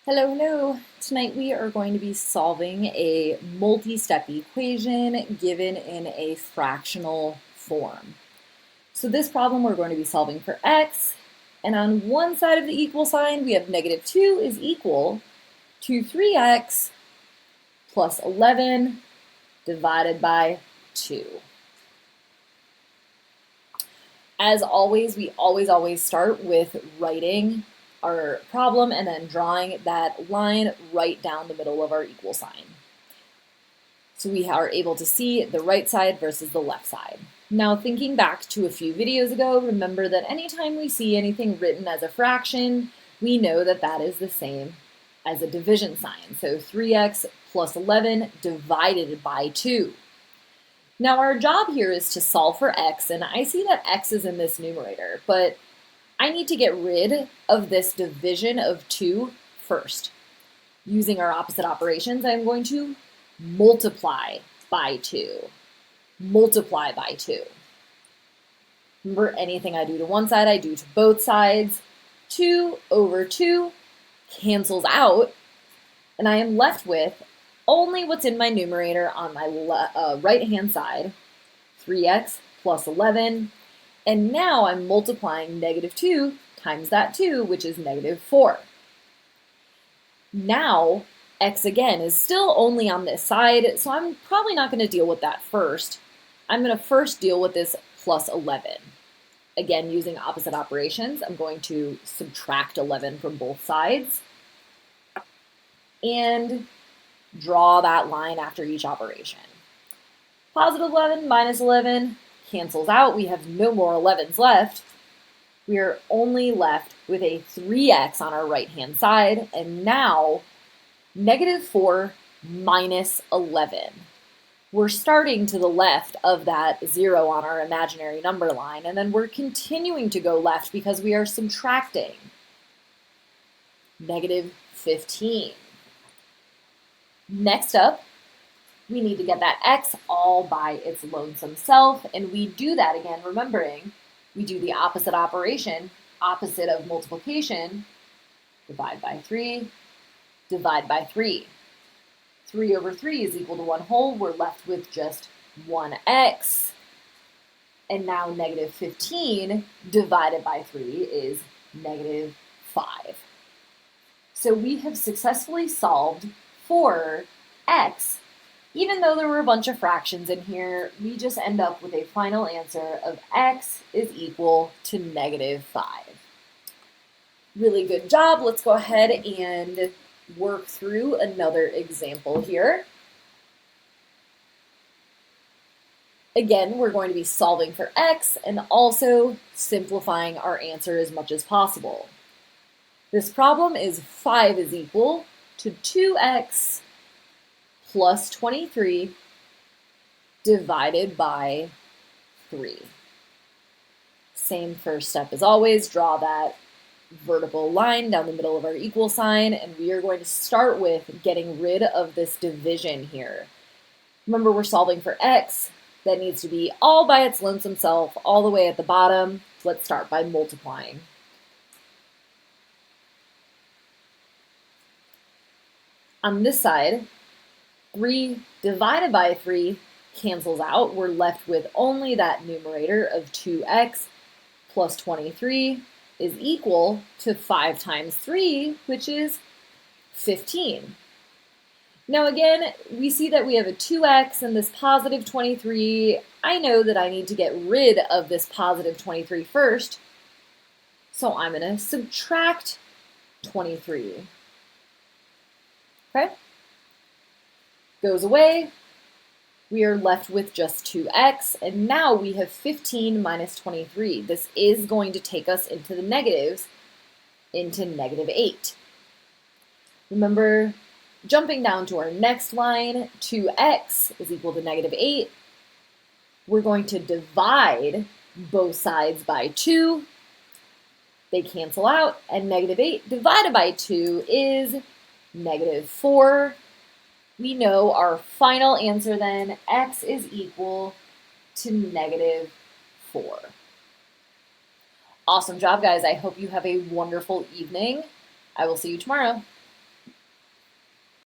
Hello, hello. Tonight we are going to be solving a multi-step equation given in a fractional form. So this problem we're going to be solving for x, and on one side of the equal sign we have -2 is equal to 3x plus 11 divided by 2. As always, we always start with writing our problem and then drawing that line right down the middle of our equal sign. So we are able to see the right side versus the left side. Now thinking back to a few videos ago, remember that anytime we see anything written as a fraction, we know that that is the same as a division sign. So 3x plus 11 divided by 2. Now our job here is to solve for x, and I see that x is in this numerator, but I need to get rid of this division of 2 first. Using our opposite operations, I'm going to multiply by 2. Multiply by 2. Remember, anything I do to one side, I do to both sides. 2 over 2 cancels out, and I am left with only what's in my numerator on my right-hand side, 3x plus 11, and now I'm multiplying -2 times that 2, which is -4. Now, x again is still only on this side, so I'm probably not going to deal with that first. I'm going to first deal with this plus 11. Again, using opposite operations, I'm going to subtract 11 from both sides and draw that line after each operation. Positive 11 minus 11 cancels out. We have no more 11s left. We are only left with a 3x on our right-hand side, and now -4 minus 11. We're starting to the left of that 0 on our imaginary number line, and then we're continuing to go left because we are subtracting. -15. Next up, we need to get that x all by its lonesome self, and we do that again, remembering we do the opposite operation, opposite of multiplication, divide by 3, divide by 3. 3 over 3 is equal to 1 whole. We're left with just 1x, and now -15 divided by 3 is -5. So we have successfully solved for x. Even though there were a bunch of fractions in here, we just end up with a final answer of x is equal to -5. Really good job. Let's go ahead and work through another example here. Again, we're going to be solving for x and also simplifying our answer as much as possible. This problem is 5 is equal to 2x plus 23 divided by 3. Same first step as always, draw that vertical line down the middle of our equal sign, and we are going to start with getting rid of this division here. Remember, we're solving for x. That needs to be all by its lonesome self, all the way at the bottom. Let's start by multiplying. On this side, 3 divided by 3 cancels out. We're left with only that numerator of 2x plus 23 is equal to 5 times 3, which is 15. Now again, we see that we have a 2x and this positive 23. I know that I need to get rid of this positive 23 first, so I'm going to subtract 23. Okay? Goes away. We are left with just 2x, and now we have 15 minus 23. This is going to take us into the negatives, into -8. Remember, jumping down to our next line, 2x is equal to -8. We're going to divide both sides by 2. They cancel out, and -8 divided by 2 is -4. We know our final answer then, x is equal to -4. Awesome job, guys. I hope you have a wonderful evening. I will see you tomorrow.